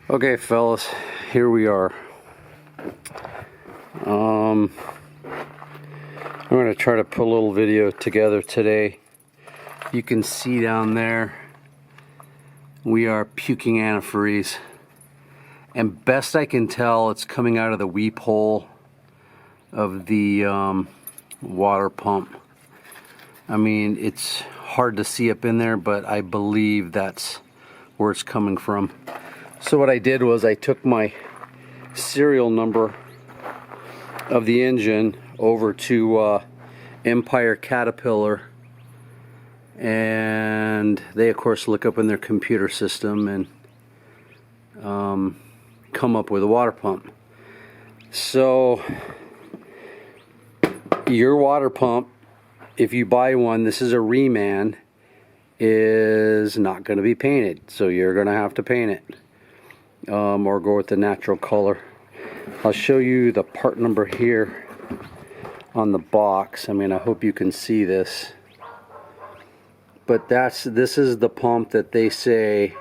Okay, fellas, here we are. I'm going to try to put a little video together today. You can see down there, we are puking antifreeze. And best I can tell, it's coming out of the weep hole of the water pump. I mean, it's hard to see up in there, but I believe that's where it's coming from. So what I did was I took my serial number of the engine over to Empire Caterpillar, and they of course look up in their computer system and come up with a water pump. So your water pump, if you buy one, this is a reman, is not going to be painted, so you're going to have to paint it. Or go with the natural color. I'll show you the part number here on the box. I mean, I hope you can see this, but this is the pump that they say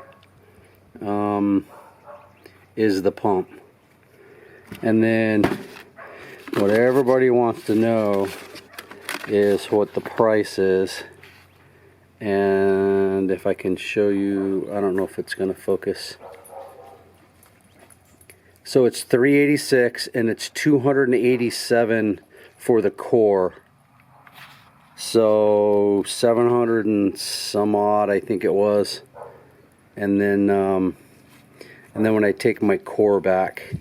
is the pump. And then what everybody wants to know is what the price is. And if I can show you, I don't know if it's going to focus. So it's $386 and it's $287 for the core. So 700 and some odd, I think it was. And then when I take my core back,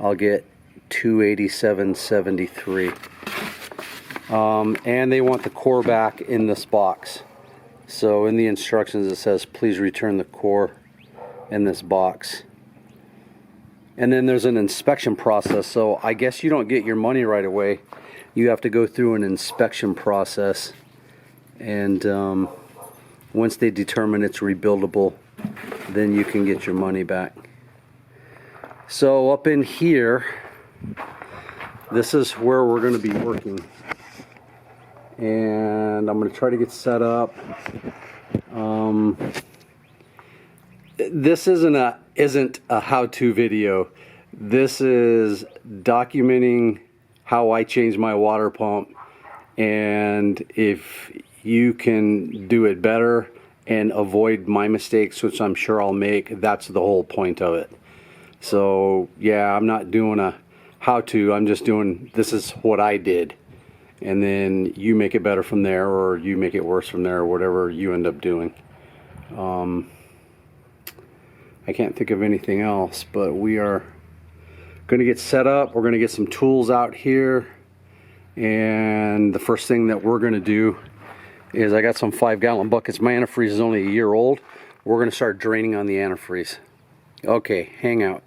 I'll get $287.73. And they want the core back in this box. So in the instructions it says, please return the core in this box. And then there's an inspection process, so I guess you don't get your money right away. You have to go through an inspection process, and once they determine it's rebuildable, then you can get your money back. So up in here, this is where we're going to be working, and I'm going to try to get set up. This isn't a how-to video. This is documenting how I change my water pump, and if you can do it better and avoid my mistakes, which I'm sure I'll make, that's the whole point of it. So yeah, I'm not doing a how-to, I'm just doing, this is what I did, and then you make it better from there, or you make it worse from there, or whatever you end up doing. I can't think of anything else, but we are going to get set up. We're going to get some tools out here, and the first thing that we're going to do is, I got some 5-gallon buckets. My antifreeze is only a year old. We're going to start draining on the antifreeze. Okay, hang out.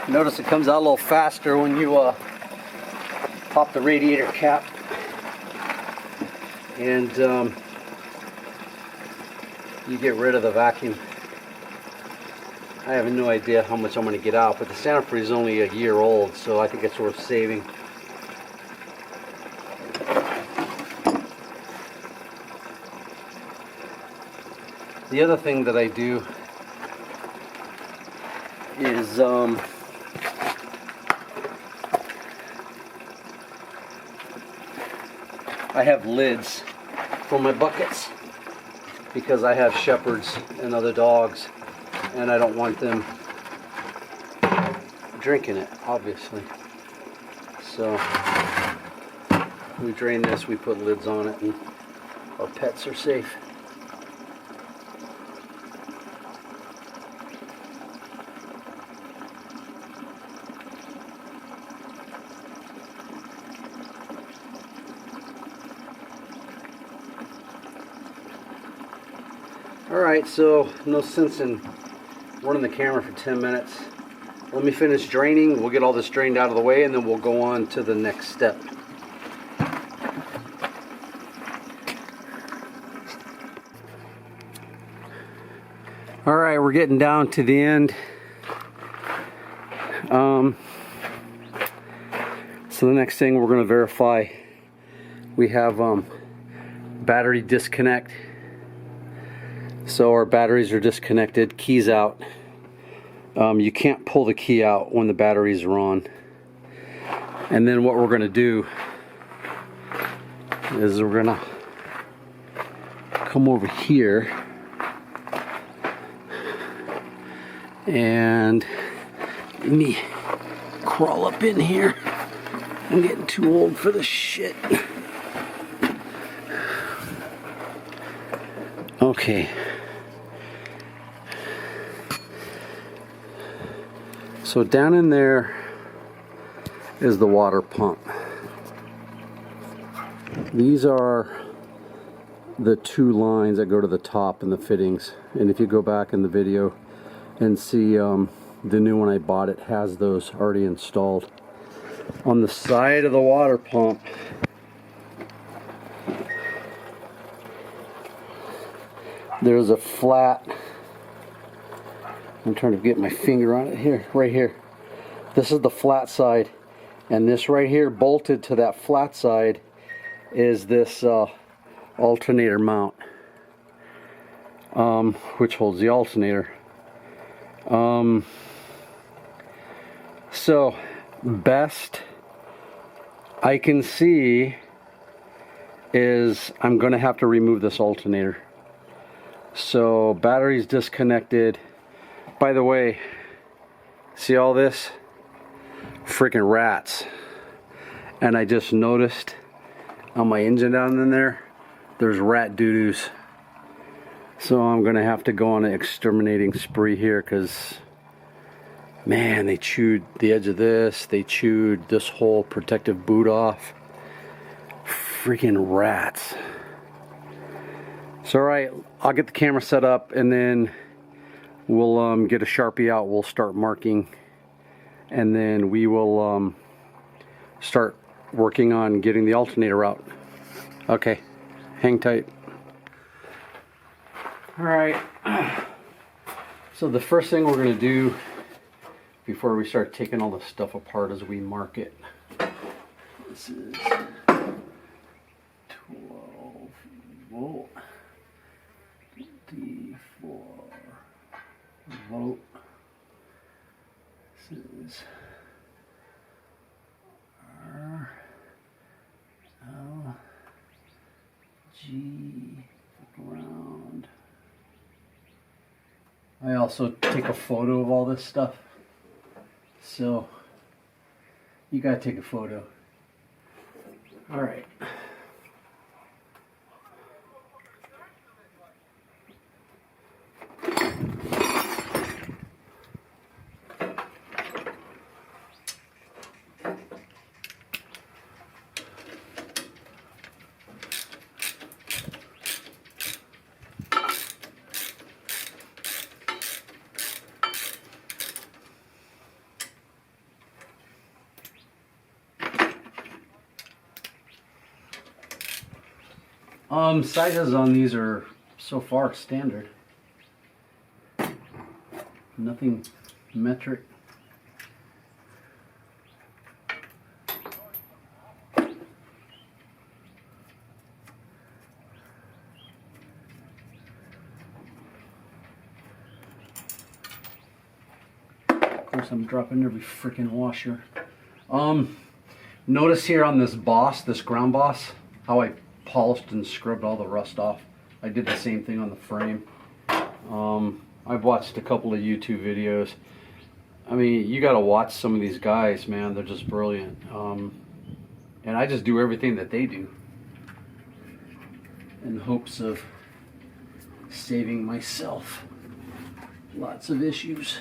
Notice it comes out a little faster when you pop the radiator cap, and you get rid of the vacuum. I have no idea how much I'm going to get out, but the antifreeze is only a year old, so I think it's worth saving. The other thing that I do is I have lids for my buckets because I have shepherds and other dogs, and I don't want them drinking it, obviously. So we drain this, we put lids on it, and our pets are safe. Alright, so no sense in running the camera for 10 minutes. Let me finish draining, we'll get all this drained out of the way, and then we'll go on to the next step. Alright, we're getting down to the end. So the next thing we're going to verify, we have battery disconnect. So our batteries are disconnected, keys out. You can't pull the key out when the batteries are on. And then what we're going to do is we're going to come over here and let me crawl up in here. I'm getting too old for this shit. Okay. So down in there is the water pump. These are the two lines that go to the top and the fittings. And if you go back in the video and see the new one I bought, it has those already installed. On the side of the water pump, there's a flat, I'm trying to get my finger on it here, right here. This is the flat side, and this right here bolted to that flat side is this alternator mount, which holds the alternator. So best I can see is I'm going to have to remove this alternator. So battery's disconnected. By the way, see all this? Freaking rats. And I just noticed on my engine down in there, there's rat doo-doos. So I'm gonna have to go on an exterminating spree here, because man, they chewed the edge of this, they chewed this whole protective boot off. Freaking rats. So alright, I'll get the camera set up, and then we'll get a Sharpie out, we'll start marking, and then we will start working on getting the alternator out. Okay, hang tight. Alright, so the first thing we're going to do before we start taking all the stuff apart is we mark it. This is 12 volt D4 volt. This is R L G ground. I also take a photo of all this stuff, so you gotta take a photo. All right. Sizes on these are so far standard. Nothing metric. course, I'm dropping every freaking washer. Notice here on this boss, this ground boss, how I polished and scrubbed all the rust off. I did the same thing on the frame. I've watched a couple of YouTube videos. I mean, you gotta watch some of these guys, man. They're just brilliant. And I just do everything that they do in hopes of saving myself lots of issues.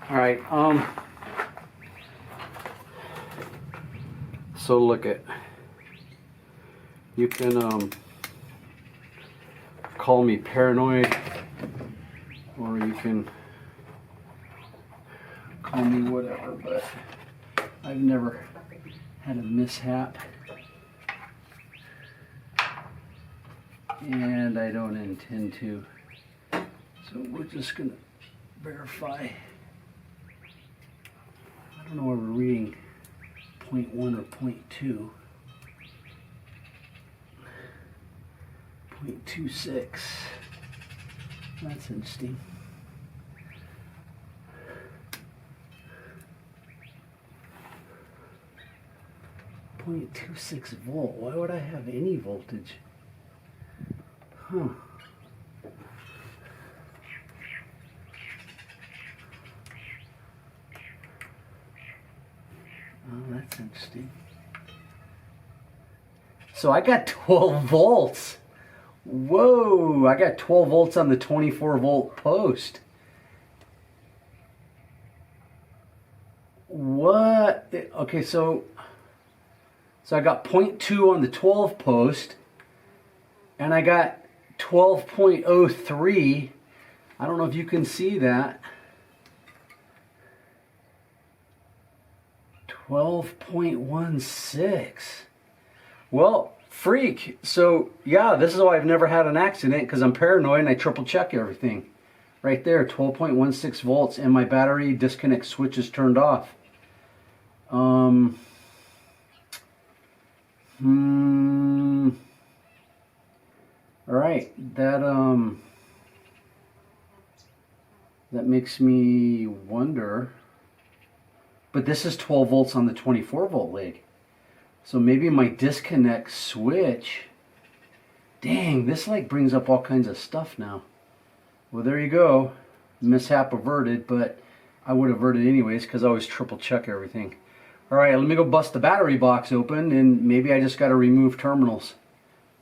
All right, so look at, you can call me paranoid, or you can call me whatever, but I've never had a mishap, and I don't intend to. So we're just gonna verify. I don't know if we're reading 0.1 or 0.2. 0.26. That's interesting. .26 volt. Why would I have any voltage? Huh. Oh, that's interesting. So I got 12 volts. Whoa, I got 12 volts on the 24 volt post. What? Okay, so I got 0.2 on the 12 post, and I got 12.03. I don't know if you can see that. 12.16. Well, freak. So yeah, this is why I've never had an accident, because I'm paranoid and I triple check everything. Right there, 12.16 volts, and my battery disconnect switch is turned off. All right, that makes me wonder. But this is 12 volts on the 24 volt leg. So maybe my disconnect switch. Dang, this like brings up all kinds of stuff now. Well, there you go. Mishap averted, but I would avert it anyways because I always triple check everything. All right, let me go bust the battery box open, and maybe I just got to remove terminals.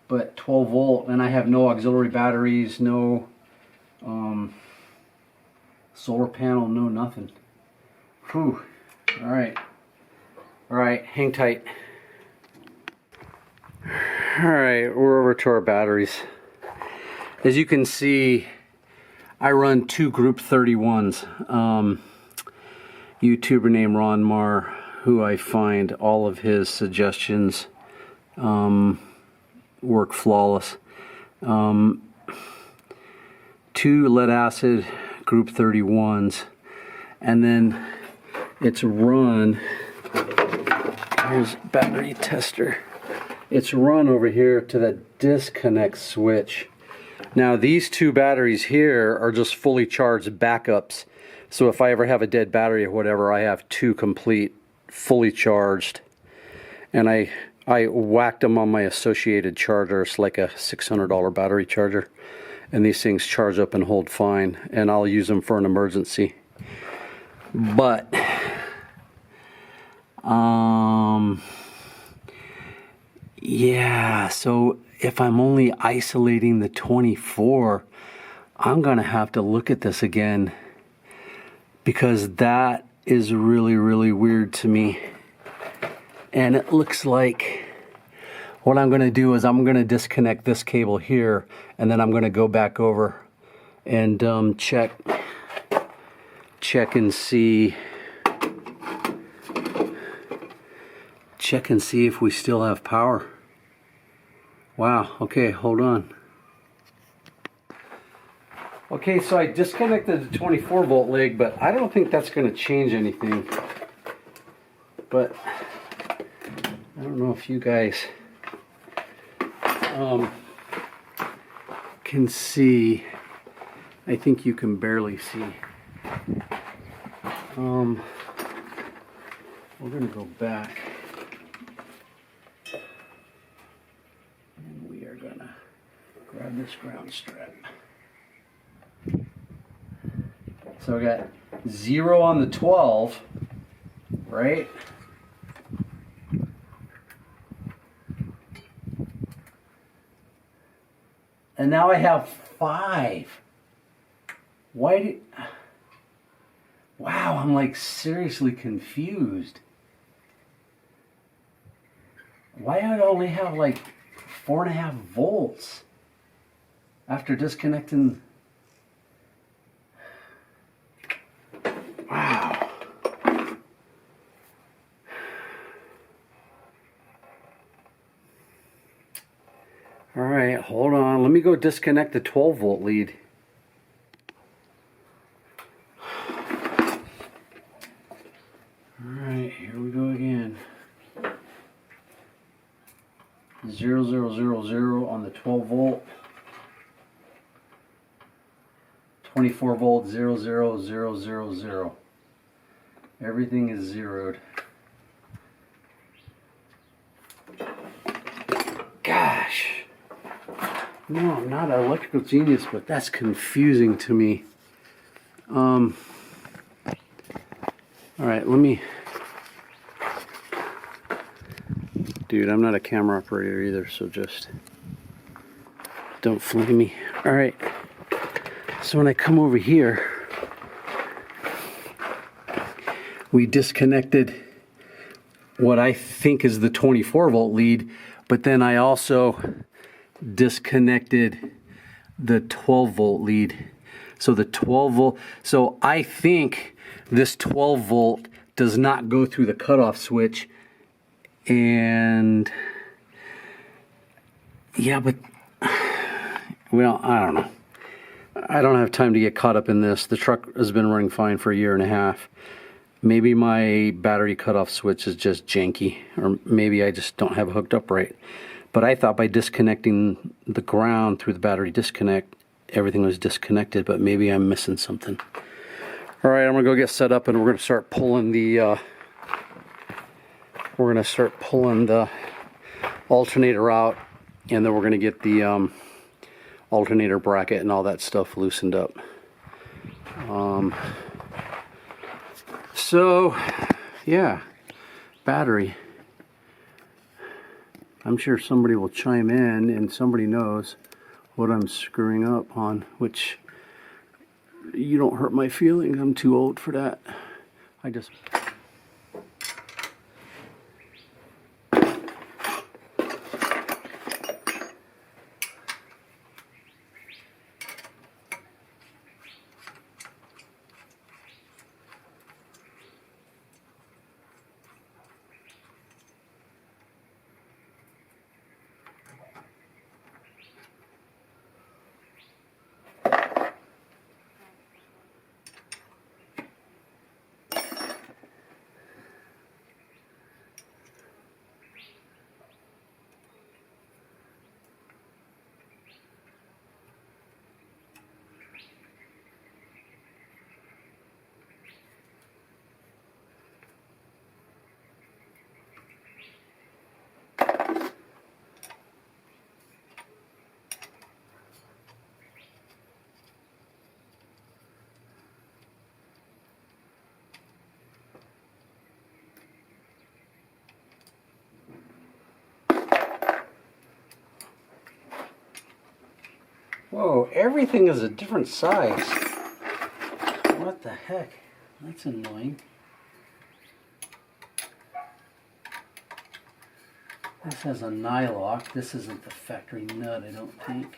But 12 volt, and I have no auxiliary batteries, no solar panel, no nothing. Whew. All right, hang tight. All right, we're over to our batteries. As you can see, I run two Group 31s. YouTuber named Ron Marr, who I find all of his suggestions work flawless. 2 lead acid Group 31s, and then it's run, here's battery tester, it's run over here to the disconnect switch. Now these two batteries here are just fully charged backups, so if I ever have a dead battery or whatever, I have two complete fully charged, and I whacked them on my associated charger. It's like a $600 battery charger, and these things charge up and hold fine, and I'll use them for an emergency. But yeah, so if I'm only isolating the 24, I'm gonna have to look at this again, because that is really, really weird to me. And it looks like what I'm gonna do is I'm gonna disconnect this cable here, and then I'm gonna go back over and check and see if we still have power. Wow, okay, hold on. Okay, so I disconnected the 24 volt leg, but I don't think that's going to change anything. But I don't know if you guys can see, I think you can barely see. We're gonna go back and we are gonna grab this ground strap. So we got 0 on the 12, right? And now I have 5. Why did... Wow, I'm like seriously confused. Why do I only have like 4.5 volts after disconnecting? Wow. All right, hold on. Let me go disconnect the 12 volt lead. All right, here we go again. 0, 0, 0, 0 on the 12 volt. 24 volt, 0, 0, 0, 0, 0. Everything is zeroed. Gosh. No, I'm not an electrical genius, but that's confusing to me. All right, let me... Dude, I'm not a camera operator either, so just don't flame me. All right, so when I come over here, we disconnected what I think is the 24 volt lead, but then I also disconnected the 12 volt lead. So the 12 volt, so I think this 12 volt does not go through the cutoff switch. And yeah, but well, I don't know. I don't have time to get caught up in this. The truck has been running fine for 1.5 years. Maybe my battery cutoff switch is just janky, or maybe I just don't have it hooked up right. But I thought by disconnecting the ground through the battery disconnect, everything was disconnected, but maybe I'm missing something. All right, I'm gonna go get set up and we're gonna start pulling the alternator out, and then we're gonna get the alternator bracket and all that stuff loosened up. So yeah, battery. I'm sure somebody will chime in and somebody knows what I'm screwing up on, which you don't hurt my feelings. I'm too old for that. I just... Whoa, everything is a different size. What the heck? That's annoying. This has a nylock. This isn't the factory nut, I don't think.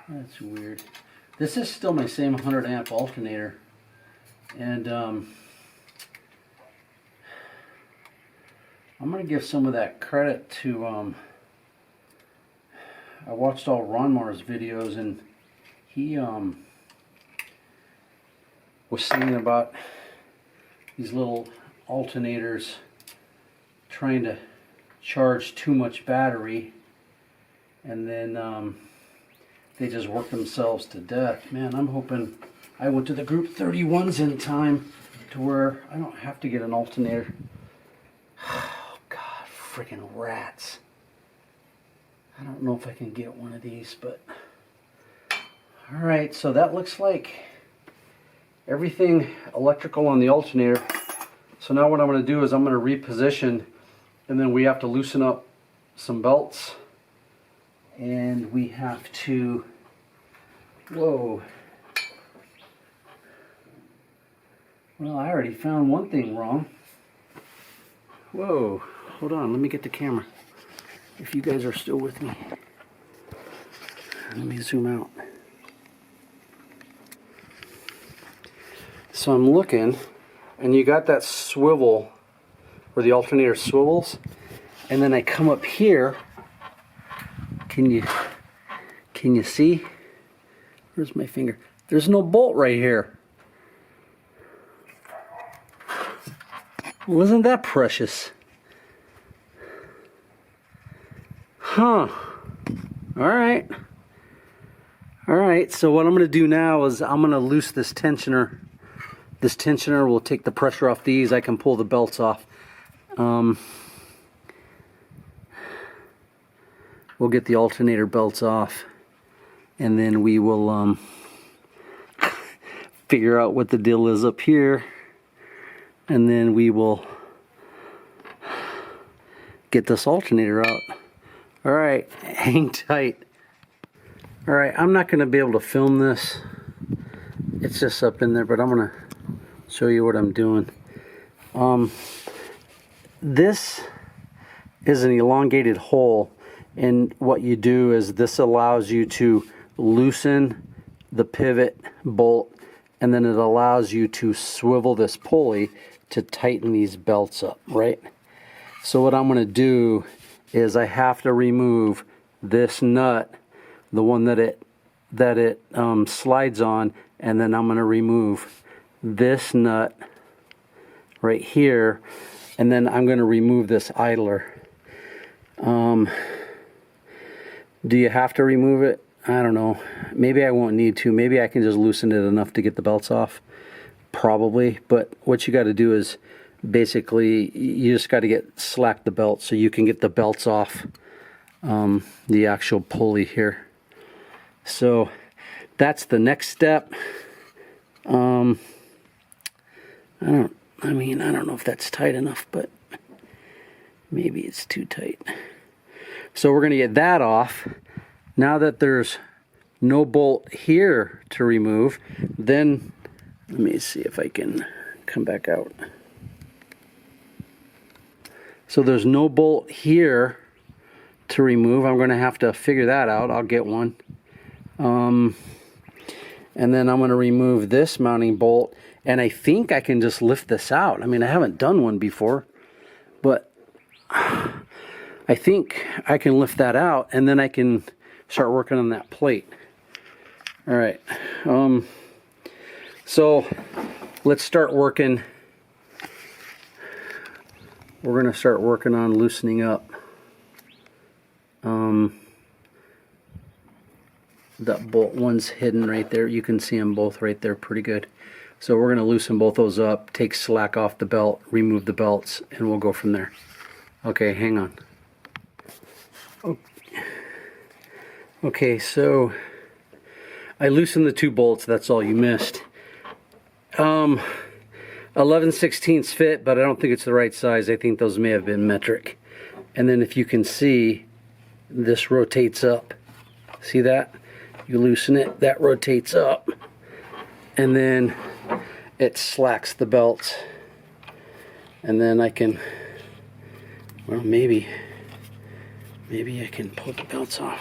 That's weird. This is still my same 100 amp alternator. And I'm going to give some of that credit to, I watched all Ron Mar's videos, and he was saying about these little alternators trying to charge too much battery, and then they just work themselves to death. Man, I'm hoping I went to the group 31s in time to where I don't have to get an alternator. Oh God, freaking rats. I don't know if I can get one of these, but all right, so that looks like everything electrical on the alternator. So now what I'm going to do is I'm going to reposition, and then we have to loosen up some belts, and we have to, whoa. Well, I already found one thing wrong. Whoa, hold on, let me get the camera. If you guys are still with me. Let me zoom out. So I'm looking, and you got that swivel where the alternator swivels, and then I come up here. Can you see? Where's my finger? There's no bolt right here. Wasn't that precious? Huh. Alright. Alright, so what I'm going to do now is I'm going to loose this tensioner. This tensioner will take the pressure off these. I can pull the belts off. We'll get the alternator belts off, and then we will figure out what the deal is up here, and then we will get this alternator out. Alright, hang tight. Alright, I'm not going to be able to film this. It's just up in there, but I'm going to show you what I'm doing. This is an elongated hole, and what you do is this allows you to loosen the pivot bolt, and then it allows you to swivel this pulley to tighten these belts up, right? So what I'm going to do is I have to remove this nut, the one that it slides on, and then I'm going to remove this nut right here, and then I'm going to remove this idler. Do you have to remove it? I don't know. Maybe I won't need to. Maybe I can just loosen it enough to get the belts off. Probably. But what you got to do is basically you just got to slack the belt so you can get the belts off the actual pulley here. So that's the next step. I don't know if that's tight enough, but maybe it's too tight. So we're going to get that off. Now that there's no bolt here to remove, then let me see if I can come back out. So there's no bolt here to remove. I'm going to have to figure that out. I'll get one. And then I'm going to remove this mounting bolt, and I think I can just lift this out. I mean, I haven't done one before, but I think I can lift that out, and then I can start working on that plate. All right. So let's start working. We're going to start working on loosening up that bolt. One's hidden right there. You can see them both right there pretty good. So we're going to loosen both those up, take slack off the belt, remove the belts, and we'll go from there. Okay, hang on. Okay, so I loosened the two bolts. That's all you missed. 11/16 fit, but I don't think it's the right size. I think those may have been metric. And then if you can see, this rotates up. See that? You loosen it, that rotates up. And then it slacks the belts. And then I can, well, maybe I can pull the belts off.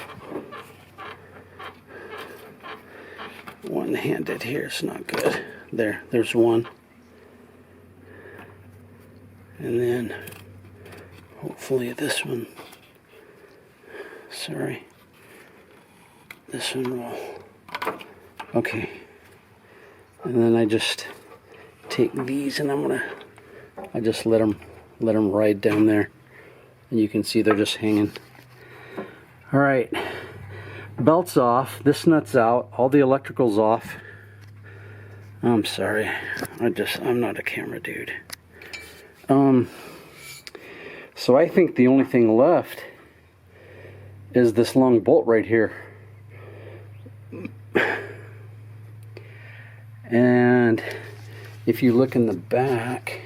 One-handed here is not good. There's one. And then hopefully this one, sorry, this one will, okay. And then I just take these and I'm gonna I just let them ride down there, and you can see they're just hanging. All right, belt's off, this nut's out, all the electrical's off. I'm sorry, I'm not a camera dude. So I think the only thing left is this long bolt right here. And if you look in the back,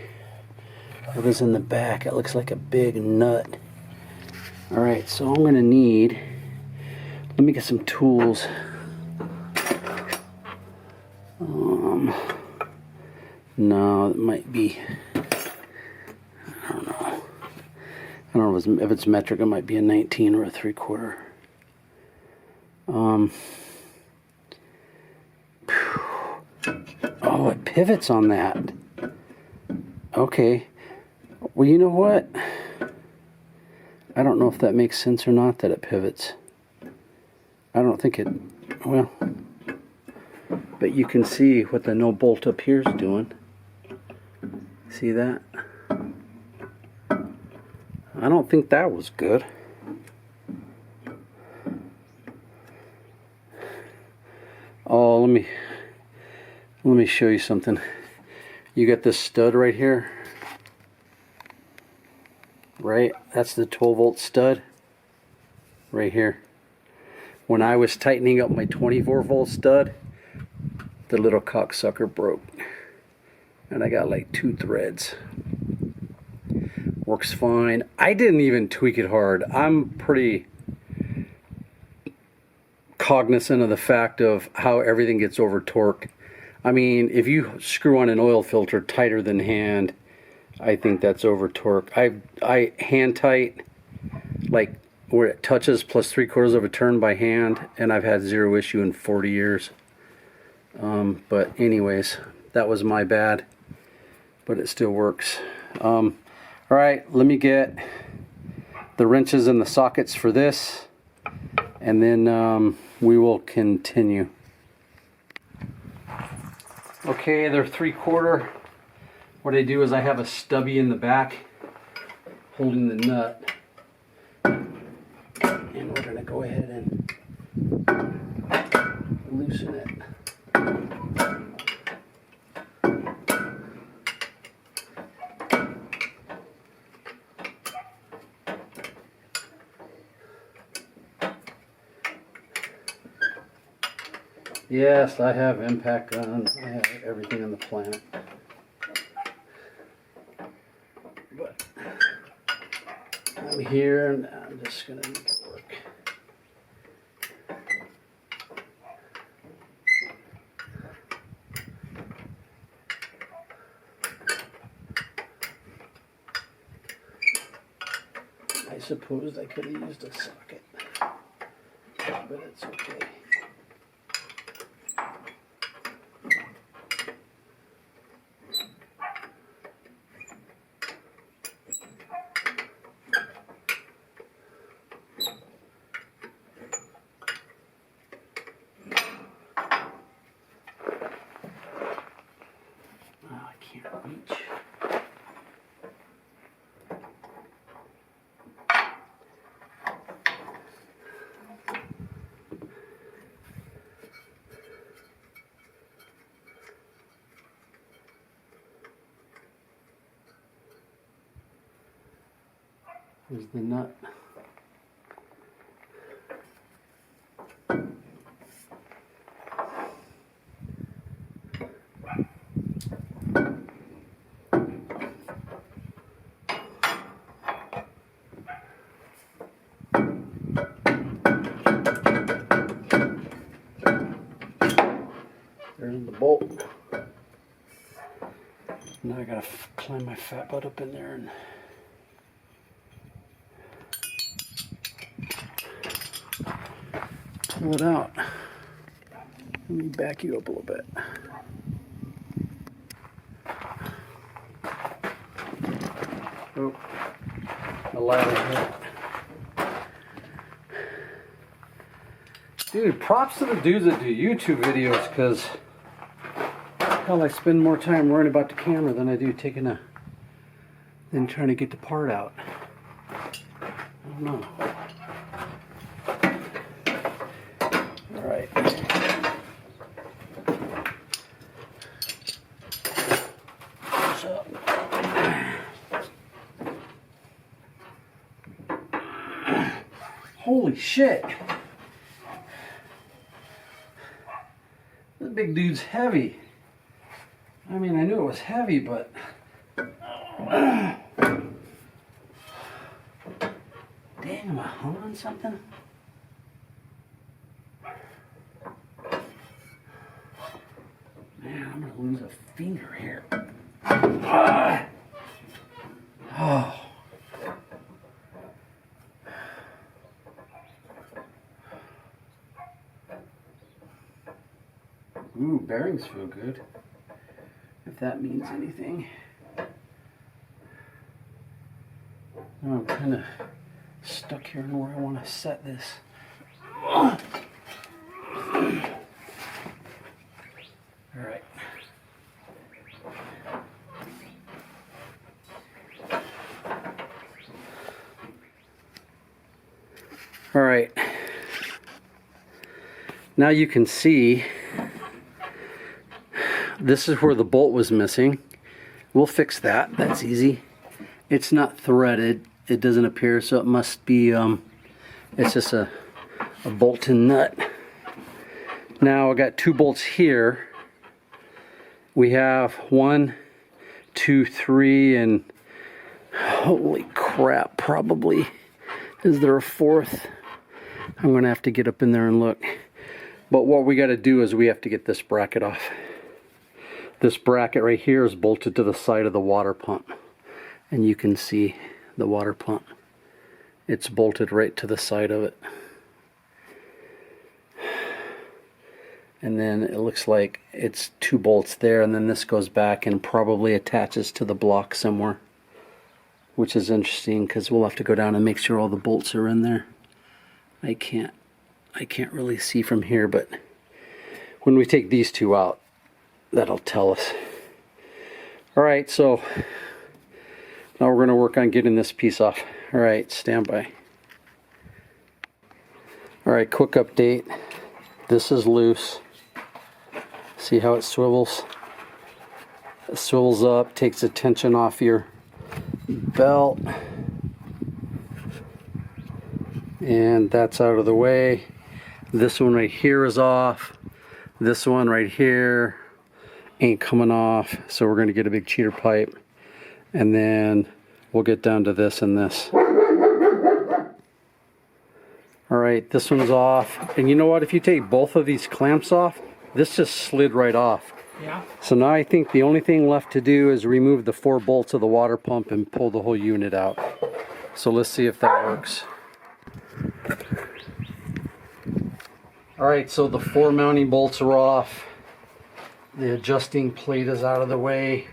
whatever's in the back, it looks like a big nut. Alright, so I'm going to need, let me get some tools. No, it might be, I don't know if it's metric, it might be a 19 or a 3/4. Oh, it pivots on that. Okay. Well, you know what? I don't know if that makes sense or not that it pivots. I don't think it, well, but you can see what the no bolt up here is doing. See that? I don't think that was good. Oh, let me show you something. You got this stud right here, right? That's the 12-volt stud right here. When I was tightening up my 24-volt stud, the little cocksucker broke, and I got like 2 threads. Works fine. I didn't even tweak it hard. I'm pretty cognizant of the fact of how everything gets over torque. I mean, if you screw on an oil filter tighter than hand, I think that's over torque. I hand tight like where it touches plus 3/4 of a turn by hand, and I've had 0 issue in 40 years. But anyways, that was my bad, but it still works. All right, let me get the wrenches and the sockets for this, and then we will continue. Okay, they're 3/4. What I do is I have a stubby in the back holding the nut, and we're going to go ahead and loosen it. Yes, I have impact guns. I have everything on the planet. But I'm here and I'm just going to make it work. I suppose I could have used a socket, but it's okay. Reach. Here's the nut. There's the bolt. Now I gotta climb my fat butt up in there and pull it out. Let me back you up a little bit. Oh, the ladder hit. Dude, props to the dudes that do YouTube videos, because hell, I spend more time worrying about the camera than I do taking a than trying to get the part out. I don't know. All right. So, holy shit. This big dude's heavy. I mean, I knew it was heavy, but dang, am I hung on something? Man, I'm gonna lose a finger here. Oh. Ooh, bearings feel good, if that means anything. Now I'm kind of stuck here in where I want to set this. All right. All right. Now you can see this is where the bolt was missing. We'll fix that. That's easy. It's not threaded. It doesn't appear, so it must be, it's just a bolt and nut. Now I got 2 bolts here. We have 1, 2, 3, and holy crap, probably. Is there a 4th? I'm gonna have to get up in there and look. But what we gotta do is we have to get this bracket off. This bracket right here is bolted to the side of the water pump. And you can see the water pump. It's bolted right to the side of it. And then it looks like it's 2 bolts there, and then this goes back and probably attaches to the block somewhere. Which is interesting because we'll have to go down and make sure all the bolts are in there. I can't really see from here, but when we take these 2 out, that'll tell us. All right, so now we're going to work on getting this piece off. All right, stand by. All right, quick update. This is loose. See how it swivels? It swivels up, takes the tension off your belt. And that's out of the way. This one right here is off. This one right here ain't coming off, so we're going to get a big cheater pipe, and then we'll get down to this and this. All right, this one's off, and you know what, if you take both of these clamps off, this just slid right off. Yeah. So now I think the only thing left to do is remove the 4 bolts of the water pump and pull the whole unit out. So let's see if that works. All right, so the 4 mounting bolts are off. The adjusting plate is out of the way.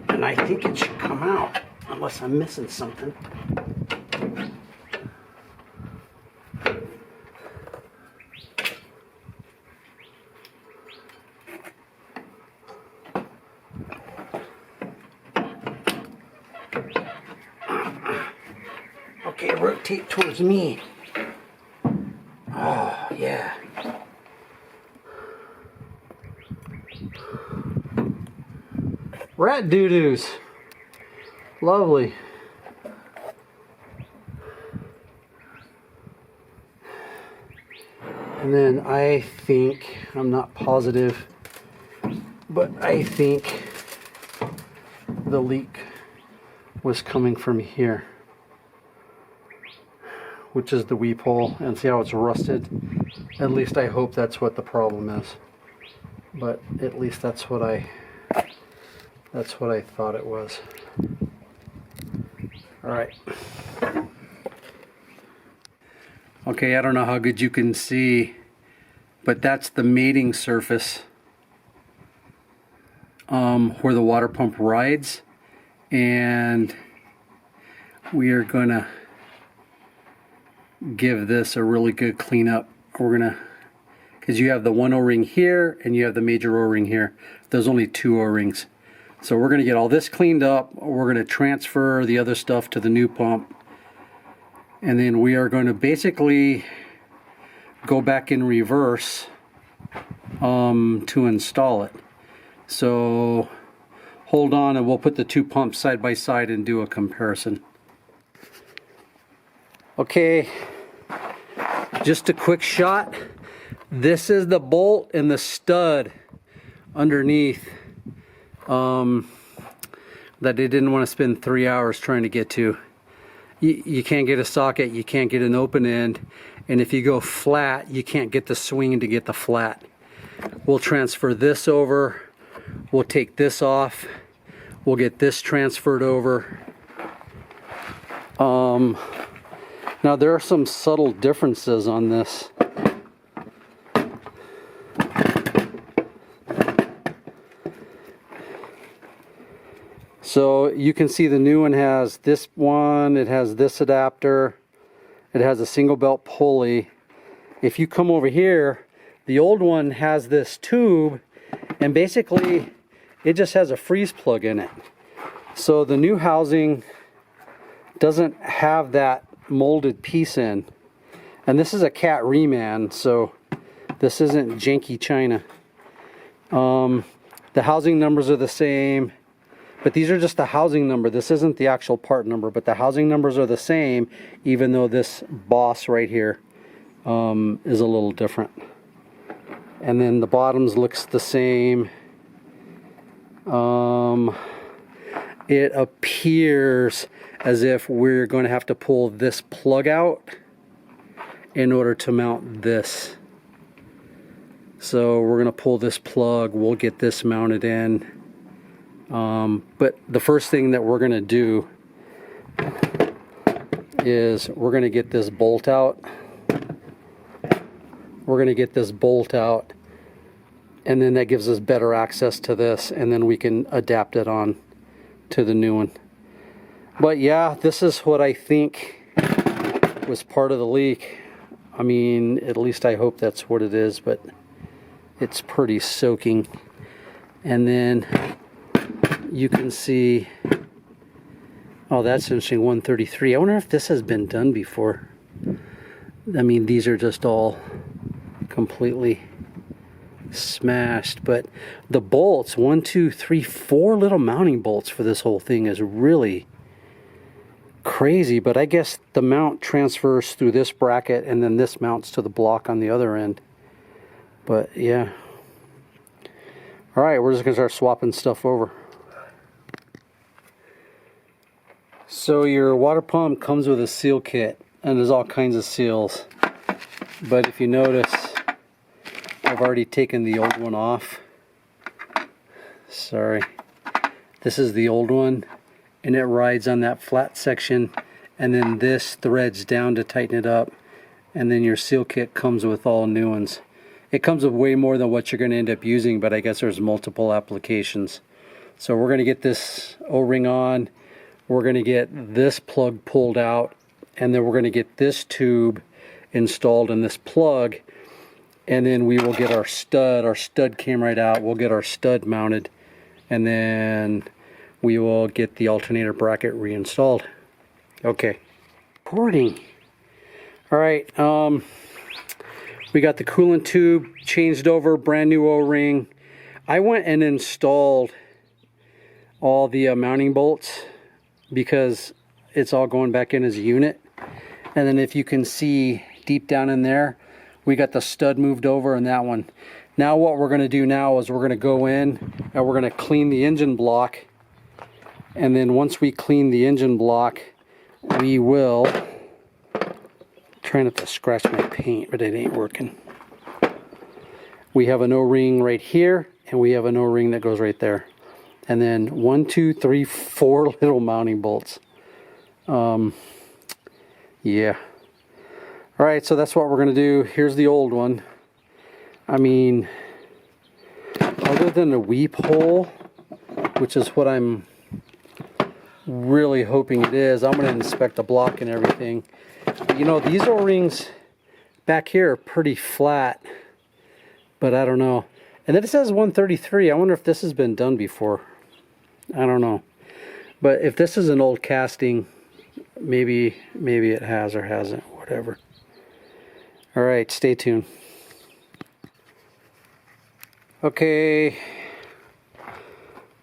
And I think it should come out, unless I'm missing something. Okay, rotate towards me. Oh, yeah. Rat doo-doos. Lovely. And then I think, I'm not positive, but I think the leak was coming from here, which is the weep hole, and see how it's rusted? At least I hope that's what the problem is. But at least that's what I thought it was. All right. Okay, I don't know how good you can see, but that's the mating surface where the water pump rides, and we are gonna give this a really good cleanup. We're gonna, because you have the one O-ring here and you have the major O-ring here. There's only 2 O-rings. So we're going to get all this cleaned up. We're going to transfer the other stuff to the new pump. And then we are going to basically go back in reverse to install it. So hold on and we'll put the two pumps side by side and do a comparison. Okay, just a quick shot. This is the bolt and the stud underneath that they didn't want to spend 3 hours trying to get to. You can't get a socket, you can't get an open end, and if you go flat, you can't get the swing to get the flat. We'll transfer this over, we'll take this off, we'll get this transferred over. Now there are some subtle differences on this. So you can see the new one has this one, it has this adapter, it has a single belt pulley. If you come over here, the old one has this tube, and basically it just has a freeze plug in it. So the new housing doesn't have that molded piece in. And this is a cat reman, so this isn't janky China. The housing numbers are the same. But these are just the housing number. This isn't the actual part number, but the housing numbers are the same, even though this boss right here is a little different. And then the bottoms looks the same. It appears as if we're going to have to pull this plug out in order to mount this. So we're going to pull this plug, we'll get this mounted in. But the first thing that we're going to do is we're going to get this bolt out. We're going to get this bolt out, and then that gives us better access to this, and then we can adapt it on to the new one. But yeah, this is what I think was part of the leak. I mean, at least I hope that's what it is, but it's pretty soaking. And then you can see, oh, that's interesting, 133. I wonder if this has been done before. I mean, these are just all completely smashed, but the bolts, 1, 2, 3, 4 little mounting bolts for this whole thing is really crazy. But I guess the mount transfers through this bracket, and then this mounts to the block on the other end. But yeah. All right, we're just gonna start swapping stuff over. So your water pump comes with a seal kit, and there's all kinds of seals. But if you notice, I've already taken the old one off. Sorry. This is the old one, and it rides on that flat section, and then this threads down to tighten it up, and then your seal kit comes with all new ones. It comes with way more than what you're going to end up using, but I guess there's multiple applications. So we're going to get this O-ring on. We're going to get this plug pulled out, and then we're going to get this tube installed in this plug, and then we will get our stud. Our stud came right out. We'll get our stud mounted, and then we will get the alternator bracket reinstalled. Okay. Recording. All right. We got the coolant tube changed over, brand new O-ring. I went and installed all the mounting bolts because it's all going back in as a unit. And then if you can see deep down in there, we got the stud moved over in that one. Now what we're going to do now is we're going to go in and we're going to clean the engine block. And then once we clean the engine block, we will, try not to scratch my paint, but it ain't working. We have an O-ring right here, and we have an O-ring that goes right there. And then 1, 2, 3, 4 little mounting bolts. Yeah. All right, so that's what we're going to do. Here's the old one. I mean, other than a weep hole, which is what I'm really hoping it is, I'm going to inspect the block and everything. You know, these O-rings back here are pretty flat, but I don't know. And then it says 133. I wonder if this has been done before. I don't know. But if this is an old casting, maybe it has or hasn't, whatever. All right, stay tuned. Okay,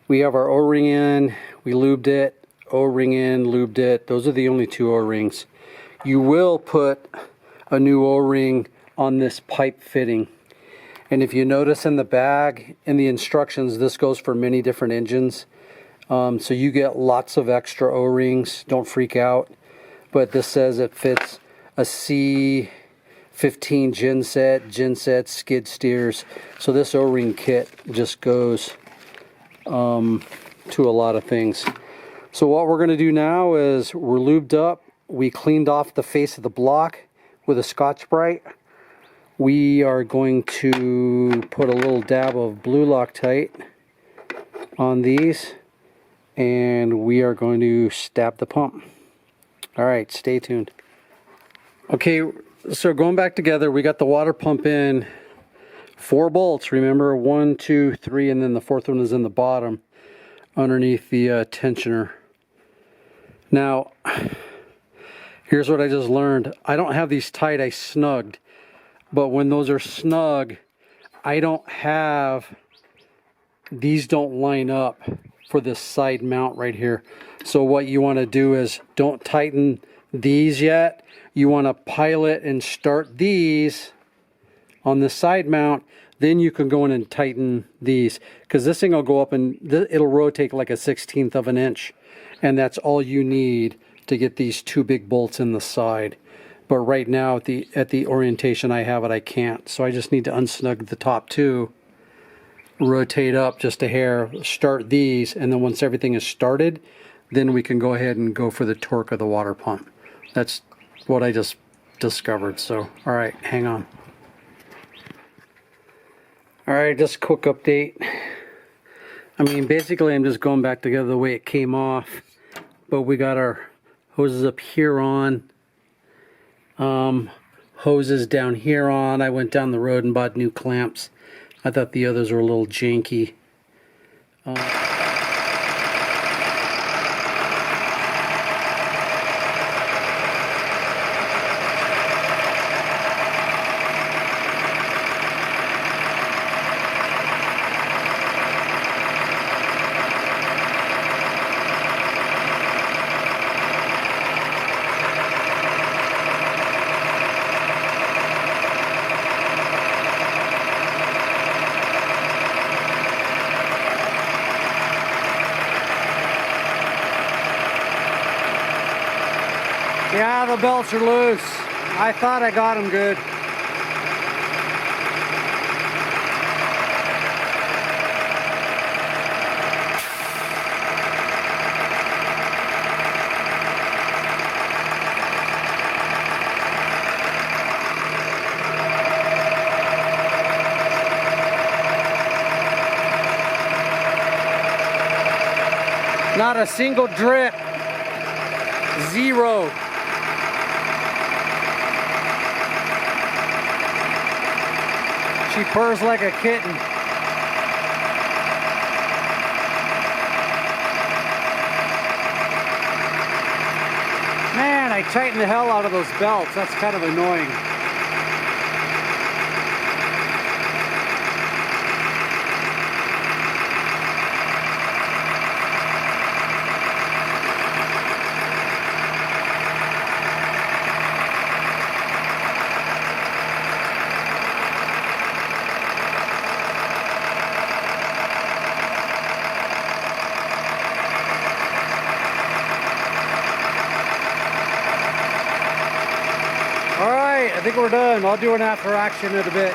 we have our O-ring in, we lubed it, O-ring in, lubed it. Those are the only two O-rings. You will put a new O-ring on this pipe fitting. And if you notice in the bag, in the instructions, this goes for many different engines. So you get lots of extra O-rings, don't freak out. But this says it fits a C15 genset, skid steers. So this O-ring kit just goes to a lot of things. So what we're going to do now is we're lubed up. We cleaned off the face of the block with a Scotch-Brite. We are going to put a little dab of blue Loctite on these, and we are going to stab the pump. All right, stay tuned. Okay, so going back together, we got the water pump in 4 bolts. Remember, 1, 2, 3, and then the 4th one is in the bottom underneath the tensioner. Now, here's what I just learned. I don't have these tight, I snugged. But when those are snug, I don't have, these don't line up for this side mount right here. So what you want to do is don't tighten these yet. You want to pilot and start these on the side mount. Then you can go in and tighten these, because this thing will go up and it'll rotate like a 1/16 of an inch. And that's all you need to get these 2 big bolts in the side. But right now at the orientation I have it, I can't. So I just need to unsnug the top 2, rotate up just a hair, start these, and then once everything is started, then we can go ahead and go for the torque of the water pump. That's what I just discovered. So, all right, hang on. All right, just a quick update. I mean, basically I'm just going back together the way it came off, but we got our hoses up here on. Hoses down here on. I went down the road and bought new clamps. I thought the others were a little janky. Yeah, the belts are loose. I thought I got them good. Not a single drip. Zero. She purrs like a kitten. Man, I tightened the hell out of those belts. That's kind of annoying. I think we're done. I'll do an after action in a bit.